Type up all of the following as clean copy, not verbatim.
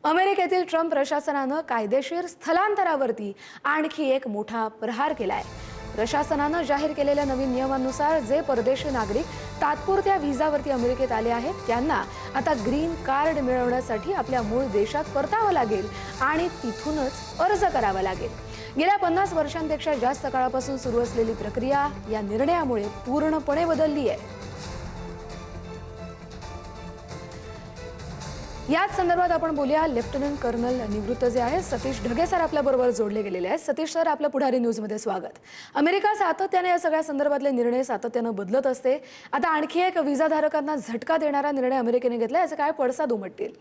अमेरिकेतील ट्रम्प प्रशासनानं कायदेशीर स्थलांतरावरती आणखी एक मोठा प्रहार केलाय। प्रशासनानं जाहीर केलेल्या नवीन नियमांनुसार जे परदेशी नागरिक तात्पुरत्या व्हिसावरती अमेरिकेत आले आहेत त्यांना आता ग्रीन कार्ड मिळवण्यासाठी आपल्या मूळ देशात परतावं लागेल आणि तिथूनच अर्ज करावा लागेल। गेल्या 50 वर्षांपेक्षा जास्त काळापासून सुरू असलेली प्रक्रिया या निर्णयामुळे पूर्णपणे बदलली आहे। याच संदर्भात आपण बोलूया। लेफ्टनंट कर्नल निवृत्त जे आहेत सतीश ढगे सर आपल्या बरोबर जोडले गेलेले आहेत। सतीश सर, आपल्या पुढारी न्यूज मध्ये स्वागत। अमेरिका सातत्याने या सगळ्या संदर्भातले निर्णय सातत्याने बदलत असते। आता आणखी एक व्हिसाधारकांना झटका देणारा निर्णय अमेरिकेने घेतला, याचे काय पडसाद उमटतील?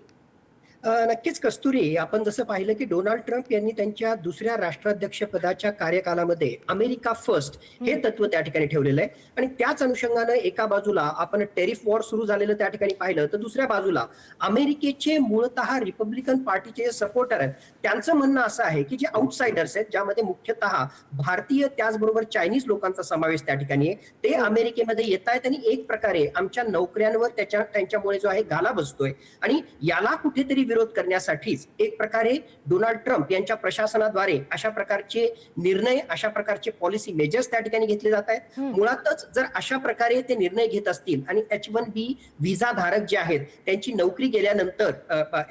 नक्कीच कस्तुरी, आपण जसं पाहिलं की डोनाल्ड ट्रम्प यांनी त्यांच्या दुसऱ्या राष्ट्राध्यक्ष पदाच्या कार्यकालामध्ये अमेरिका फर्स्ट हे तत्व त्या ठिकाणी ठेवलेलं आहे आणि त्याच अनुषंगानं एका बाजूला आपण टेरिफ वॉर सुरू झालेलं त्या ठिकाणी पाहिलं, तर दुसऱ्या बाजूला अमेरिकेचे मूळतः रिपब्लिकन पार्टीचे सपोर्टर आहेत त्यांचं म्हणणं असं आहे की जे आउटसाइडर्स आहेत, ज्यामध्ये मुख्यतः भारतीय त्याचबरोबर चायनीज लोकांचा समावेश त्या ठिकाणी आहे, ते अमेरिकेमध्ये येत आहेत आणि एक प्रकारे आमच्या नोकऱ्यांवर त्यांच्यामुळे जो आहे घाला बसतोय आणि याला कुठेतरी विरोध करण्यासाठीच एक प्रकारे डोनाल्ड ट्रम्प यांच्या प्रशासनाद्वारे अशा प्रकारचे निर्णय, अशा प्रकारचे पॉलिसी मेजर्स त्या ठिकाणी घेतले जात आहेत। मुळातच जर अशा प्रकारे ते निर्णय घेत असतील आणि H1B व्हिसा धारक जे आहेत त्यांची नोकरी गेल्यानंतर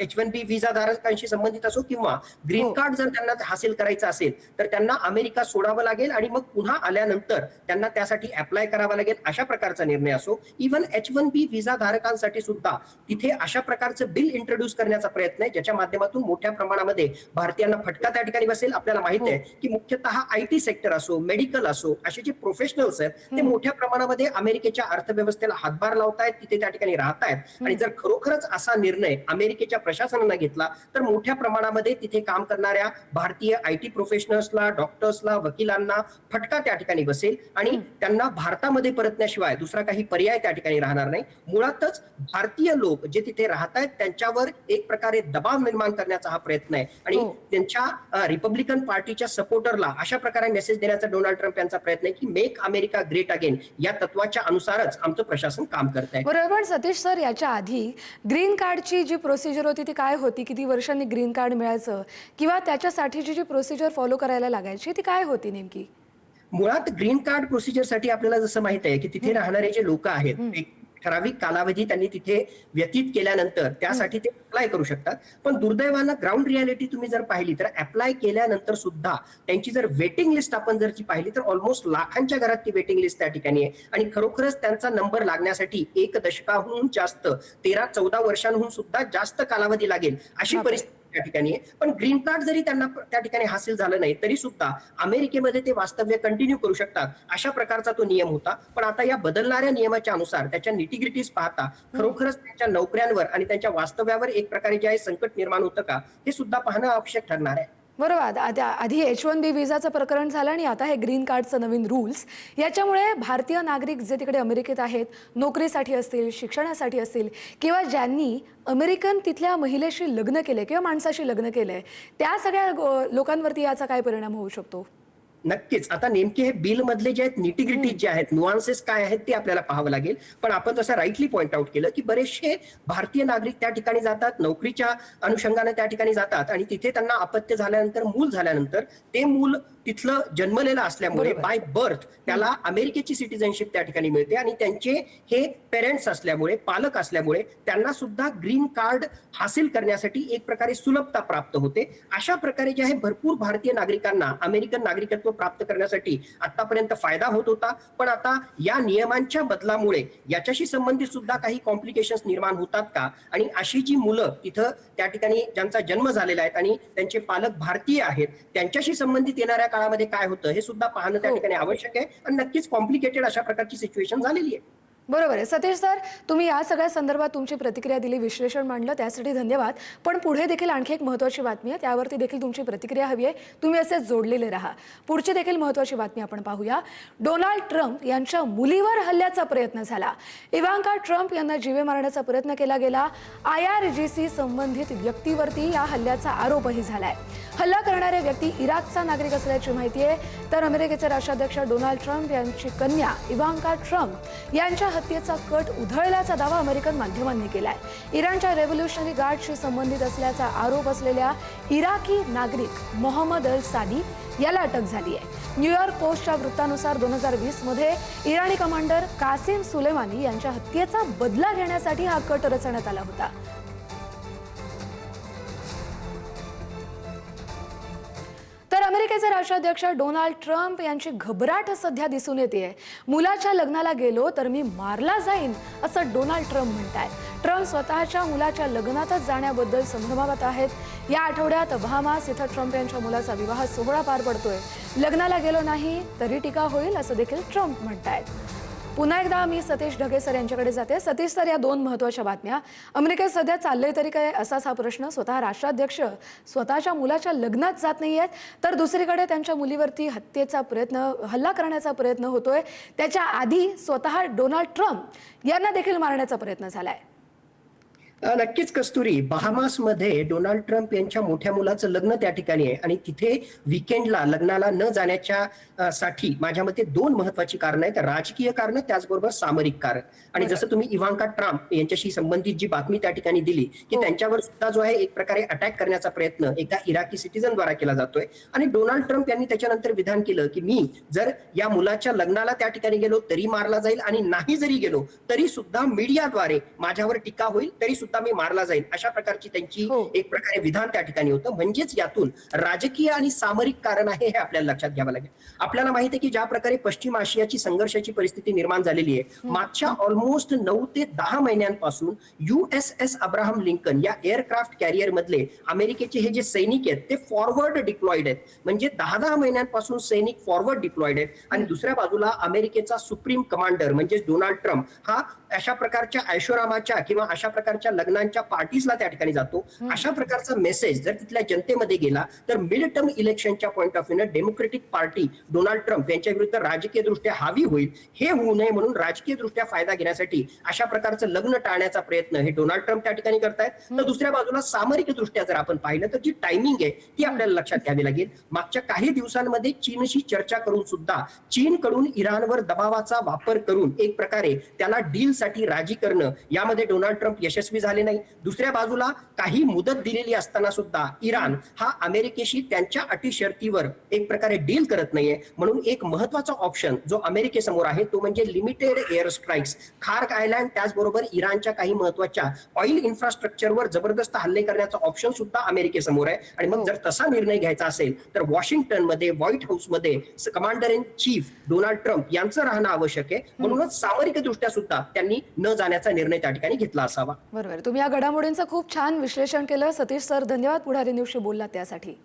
H1B व्हिसा धारकांशी संबंधित असो किंवा ग्रीन कार्ड जर त्यांना हासिल करायचं असेल तर त्यांना अमेरिका सोडावं लागेल आणि मग पुन्हा आल्यानंतर त्यांना त्यासाठी अप्लाय करावा लागेल, अशा प्रकारचा निर्णय असो। इव्हन H1B व्हिसा धारकांसाठी सुद्धा तिथे अशा प्रकारचं बिल इंट्रोड्यूस करण्याचा प्रयत्न आहे ज्याच्या माध्यमातून मोठ्या प्रमाणामध्ये भारतीयांना फटका त्या ठिकाणी बसेल। आपल्याला माहिती आहे की मुख्यतः IT सेक्टर असो, मेडिकल असो, असे जे प्रोफेशनल्स आहेत ते मोठ्या प्रमाणामध्ये अमेरिकेच्या अर्थव्यवस्थेला हातभार लावतायत, तिथे त्या ठिकाणी राहतायत आणि जर खरोखरच असा निर्णय अमेरिकेच्या प्रशासनाने घेतला तर मोठ्या प्रमाणामध्ये तिथे काम करणाऱ्या भारतीय IT प्रोफेशनल्सला, डॉक्टर्सला, वकिलांना फटका त्या ठिकाणी बसेल आणि त्यांना भारतामध्ये परतण्याशिवाय दुसरा काही पर्याय त्या ठिकाणी राहणार नाही। मुळातच भारतीय लोक जे तिथे राहतायत त्यांच्यावर एक प्रकारे दबाव निर्माण करण्याचा हा प्रयत्न आहे आणि त्यांच्या रिपब्लिकन पार्टीच्या सपोर्टरला अशा प्रकारे मेसेज देण्याचा डोनाल्ड ट्रम्प यांचा प्रयत्न आहे की मेक अमेरिका ग्रेट अगेन या तत्वाच्या अनुसारच आमचं प्रशासन काम करत आहे। बरोबर। सतीश सर, याच्या आधी ग्रीन कार्डची जी प्रोसिजर होती ती काय होती? किती वर्षांनी ग्रीन कार्ड मिळायचं किंवा त्याच्यासाठीची जी प्रोसिजर फॉलो करायला लागायची ती काय होती नेमकी? मुळात ग्रीन कार्ड प्रोसिजरसाठी आपल्याला जसं माहित आहे की तिथे राहणारे जे लोक आहेत ठराविक कालावधी त्यांनी तिथे व्यतीत केल्यानंतर त्यासाठी ते अप्लाय करू शकतात। पण दुर्दैवानं ग्राउंड रियालिटी तुम्ही जर पाहिली तर अप्लाय केल्यानंतर सुद्धा त्यांची जर वेटिंग लिस्ट आपण जर पाहिली तर ऑलमोस्ट लाखांच्या घरात ती वेटिंग लिस्ट त्या ठिकाणी आहे आणि खरोखरच त्यांचा नंबर लागण्यासाठी 1 दशकाहून जास्त 13-14 वर्षांहून सुद्धा जास्त कालावधी लागेल अशी परिस्थिती त्या ठिकाणी आहे। पण ग्रीन कार्ड जरी त्यांना त्या ठिकाणी हासिल झालं नाही तरी सुद्धा अमेरिकेमध्ये ते वास्तव्य कंटिन्यू करू शकतात, अशा प्रकारचा तो नियम होता। पण आता या बदलणाऱ्या नियमाच्या अनुसार त्याच्या निटिग्रिटीज पाहता खरोखरच त्यांच्या नोकऱ्यांवर आणि त्यांच्या वास्तव्यावर एक प्रकारे जे आहे संकट निर्माण होतं का हे सुद्धा पाहणं आवश्यक ठरणार आहे। बरोबर। आधी H1B व्हिसाचं प्रकरण झालं आणि आता हे ग्रीन कार्डचं नवीन रूल्स, याच्यामुळे भारतीय नागरिक जे तिकडे अमेरिकेत आहेत, नोकरीसाठी असतील, शिक्षणासाठी असतील किंवा ज्यांनी अमेरिकन तिथल्या महिलेशी लग्न केले किंवा माणसाशी लग्न केलंय त्या सगळ्या लोकांवरती याचा काय परिणाम होऊ शकतो? नक्कीच आता नेमके हे बिल मधले जे आहेत निटिग्रिटीज जे आहेत, नुआन्सेस काय आहेत ते आपल्याला पाहावं लागेल। पण आपण जसं राईटली पॉइंट आउट केलं की बरेचसे भारतीय नागरिक त्या ठिकाणी जातात, नोकरीच्या अनुषंगाने त्या ठिकाणी जातात आणि तिथे त्यांना अपत्य झाल्यानंतर, मूल झाल्यानंतर ते मूल तिथलं जन्मलेलं असल्यामुळे बाय बर्थ त्याला अमेरिकेची सिटिझनशिप त्या ठिकाणी मिळते आणि त्यांचे हे पेरेंट्स असल्यामुळे, पालक असल्यामुळे त्यांना सुद्धा ग्रीन कार्ड हासिल करण्यासाठी एक प्रकारे सुलभता प्राप्त होते। अशा प्रकारे जे आहे भरपूर भारतीय नागरिकांना अमेरिकन नागरिकत्व प्राप्त करण्यासाठी आतापर्यंत फायदा होत होता। पण आता या नियमांच्या बदलामुळे याच्याशी संबंधित सुद्धा काही कॉम्प्लिकेशन्स निर्माण होतात का आणि अशी जी मुलं तिथं त्या ठिकाणी ज्यांचा जन्म झालेला आहे आणि त्यांचे पालक भारतीय आहेत त्यांच्याशी संबंधित येणाऱ्या काळामध्ये काय होतं हे सुद्धा पाहणं त्या ठिकाणी आवश्यक आहे आणि नक्कीच कॉम्प्लिकेटेड अशा प्रकारची सिच्युएशन झालेली आहे। बरोबर आहे। सतीश सर, तुम्ही या सगळ्या संदर्भात तुमची प्रतिक्रिया दिली, विश्लेषण मांडलं, त्यासाठी धन्यवाद। पण पुढे देखील आणखी एक महत्त्वाची बातमी आहे, त्यावरती देखील तुमची प्रतिक्रिया हवी आहे। तुम्ही असेच जोडलेले राहा। पुढची देखील महत्त्वाची बातमी आपण पाहूया। डोनाल्ड ट्रम्प यांच्या मुलीवर हल्ल्याचा प्रयत्न झाला। इवांका ट्रम्प यांना जीवे मारण्याचा प्रयत्न केला गेला। IRGC संबंधित व्यक्तीवरती या हल्ल्याचा आरोपही झालाय। हल्ला करणारे व्यक्ती इराकचा नागरिक असल्याची माहिती आहे। तर अमेरिकेचे राष्ट्राध्यक्ष डोनाल्ड ट्रम्प यांची कन्या इवांका ट्रम्प यांच्या हत्येचा कट उधळल्याचा दावा अमेरिकन माध्यमांनी केलाय. इराणच्या रेव्होल्युशनरी गार्डशी संबंधित असल्याचा आरोप असलेल्या इराकी नागरिक मोहम्मद अल सादी याला अटक झाली आहे. न्यूयॉर्क पोस्टच्या वृत्तानुसार 2020 मध्ये इराणी कमांडर कासिम सुलेमानी यांच्या हत्येचा बदला घेण्यासाठी हा कट रचण्यात आला होता. तर अमेरिकेचे राष्ट्राध्यक्ष डोनाल्ड ट्रम्प यांची घबराट सध्या दिसून येते. मुलाच्या लग्नाला गेलो तर मी मारला जाईन असं डोनाल्ड ट्रम्प म्हणतायत. ट्रम्प स्वतःच्या मुलाच्या लग्नातच जाण्याबद्दल संभ्रमात आहेत. या आठवड्यात बहामास इथं ट्रम्प यांच्या मुलाचा विवाह सोहळा पार पडतोय. लग्नाला गेलो नाही तरी टीका होईल असं देखील ट्रम्प म्हणतायत. पुन्हा एकदा मी सतीश ढगे सर यांच्याकडे जाते. सतीश सर, या दोन महत्त्वाच्या बातम्या. अमेरिकेत सध्या चाललंय तरी काय असाच हा प्रश्न. स्वतः राष्ट्राध्यक्ष स्वतःच्या मुलाच्या लग्नात जात नाहीयेत, तर दुसरीकडे त्यांच्या मुलीवरती हल्ला करण्याचा प्रयत्न होतोय. त्याच्या आधी स्वतः डोनाल्ड ट्रम्प यांना देखील मारण्याचा प्रयत्न झालाय. नक्कीच कस्तुरी, बहामासमध्ये डोनाल्ड ट्रम्प यांच्या मोठ्या मुलाचं लग्न त्या ठिकाणी आहे आणि तिथे विकेंडला लग्नाला न जाण्याच्या साठी माझ्या मते दोन महत्वाची कारण आहेत. राजकीय कारण, त्याचबरोबर सामरिक कारण. आणि जसं तुम्ही इव्हांका ट्रम्प यांच्याशी संबंधित जी बातमी त्या ठिकाणी दिली की त्यांच्यावर सुद्धा जो आहे एक प्रकारे अटॅक करण्याचा प्रयत्न एका इराकी सिटीजन द्वारा केला जातोय. आणि डोनाल्ड ट्रम्प यांनी त्याच्यानंतर विधान केलं की मी जर या मुलाच्या लग्नाला त्या ठिकाणी गेलो तरी मारला जाईल आणि नाही जरी गेलो तरी सुद्धा मीडियाद्वारे माझ्यावर टीका होईल, तरी सुद्धा मी मारला जाईल, अशा प्रकारची त्यांची एक प्रकारे विधान त्या ठिकाणी होतं. म्हणजेच यातून राजकीय आणि सामरिक कारण आहे हे आपल्याला लक्षात घ्यावं लागेल. आपल्याला माहिती आहे की ज्या प्रकारे पश्चिम आशियाची संघर्षाची परिस्थिती निर्माण झालेली आहे, मागच्या ऑलमोस्ट 9 ते 10 महिन्यांपासून USS अब्राहम लिंकन या एअरक्राफ्ट कॅरियर मधले अमेरिकेचे हे जे सैनिक आहेत ते फॉरवर्ड डिप्लॉइड आहेत. म्हणजे 10 महिन्यांपासून सैनिक फॉरवर्ड डिप्लॉइड आहेत. आणि दुसऱ्या बाजूला अमेरिकेचा सुप्रीम कमांडर म्हणजे डोनाल्ड ट्रम्प हा अशा प्रकारच्या ऐशोरामाच्या किंवा अशा प्रकारच्या लग्नांच्या पार्टीजला त्या ठिकाणी जातो. अशा प्रकारचा मेसेज जर तिथल्या जनतेमध्ये गेला तर मिड टर्म इलेक्शनच्या पॉईंट ऑफ व्ह्यूने डेमोक्रेटिक पार्टी डोनाल्ड ट्रम्प यांच्या विरुद्ध राजकीय दृष्ट्या हावी होईल. हे होऊ नये म्हणून राजकीय दृष्ट्या फायदा घेण्यासाठी अशा प्रकारचं लग्न टाळण्याचा प्रयत्न हे डोनाल्ड ट्रम्प त्या ठिकाणी करतायत. तर दुसऱ्या बाजूला सामरिक दृष्ट्या जर आपण पाहिलं तर जी टायमिंग आहे ती आपल्याला लक्षात घ्यावी लागेल. मागच्या काही दिवसांमध्ये चीनशी चर्चा करून सुद्धा चीनकडून इराणवर दबावाचा वापर करून एक प्रकारे त्याला डीलसाठी राजी करणं यामध्ये डोनाल्ड ट्रम्प यशस्वी झाले नाही. दुसऱ्या बाजूला काही मुदत दिलेली असताना सुद्धा इराण हा अमेरिकेशी त्यांच्या अटी शर्तीवर एक प्रकारे डील करत नाहीये. म्हणून एक महत्वाचा ऑप्शन जो अमेरिकेसमोर आहे तो म्हणजे लिमिटेड एअर स्ट्राईक्स. खार्क आयलँड त्याचबरोबर इराणच्या काही महत्वाच्या ऑइल इन्फ्रास्ट्रक्चरवर जबरदस्त हल्ले करण्याचा ऑप्शन सुद्धा अमेरिकेसमोर आहे. आणि मग जर तसा निर्णय घ्यायचा असेल तर वॉशिंग्टनमध्ये व्हाईट हाऊसमध्ये commander in chief Donald Trump यांचं राहणं आवश्यक आहे. म्हणूनच सामरिक दृष्ट्या सुद्धा त्यांनी न जाण्याचा निर्णय त्या ठिकाणी घेतला असावा. बरोबर. तुम्ही या घडामोडींचं खूप छान विश्लेषण केलं. सतीश सर, धन्यवाद पुढारी न्यूजशी बोललात त्यासाठी.